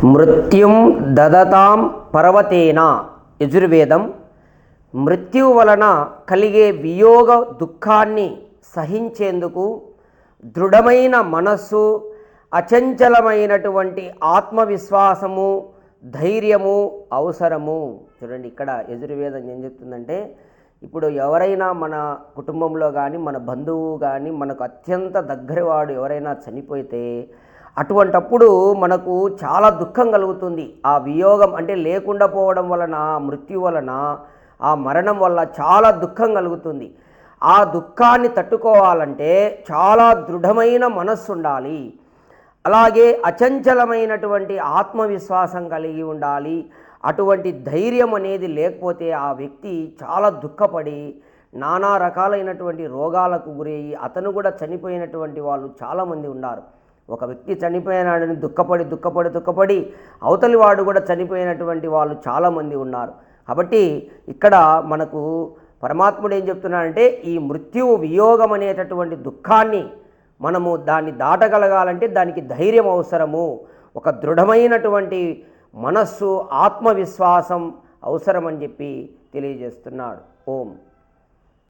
మృత్యుం దదతాం పర్వతేన యజుర్వేదం. మృత్యువు వలన కలిగే వియోగ దుఃఖాన్ని సహించేందుకు దృఢమైన మనస్సు, అచంచలమైనటువంటి ఆత్మవిశ్వాసము, ధైర్యము అవసరము. చూడండి, ఇక్కడ యజుర్వేదం ఏం చెప్తుందంటే, ఇప్పుడు ఎవరైనా మన కుటుంబంలో కానీ, మన బంధువు కానీ, మనకు అత్యంత దగ్గరవాడు ఎవరైనా చనిపోతే అటువంటప్పుడు మనకు చాలా దుఃఖం కలుగుతుంది. ఆ వియోగం అంటే లేకుండా పోవడం వలన, మృత్యు వలన, ఆ మరణం వల్ల చాలా దుఃఖం కలుగుతుంది. ఆ దుఃఖాన్ని తట్టుకోవాలంటే చాలా దృఢమైన మనస్సు ఉండాలి. అలాగే అచంచలమైనటువంటి ఆత్మవిశ్వాసం కలిగి ఉండాలి. అటువంటి ధైర్యం అనేది లేకపోతే ఆ వ్యక్తి చాలా దుఃఖపడి నానా రకాలైనటువంటి రోగాలకు గురయ్యి అతను కూడా చనిపోయినటువంటి వాళ్ళు చాలామంది ఉన్నారు. ఒక వ్యక్తి చనిపోయినాడని దుఃఖపడి అవతలి వాడు కూడా చనిపోయినటువంటి వాళ్ళు చాలామంది ఉన్నారు. కాబట్టి ఇక్కడ మనకు పరమాత్ముడు ఏం చెప్తున్నాడంటే, ఈ మృత్యువు వియోగం అనేటటువంటి దుఃఖాన్ని మనము దాన్ని దాటగలగాలంటే దానికి ధైర్యం అవసరము. ఒక దృఢమైనటువంటి మనస్సు, ఆత్మవిశ్వాసం అవసరమని చెప్పి తెలియజేస్తున్నాడు. ఓం.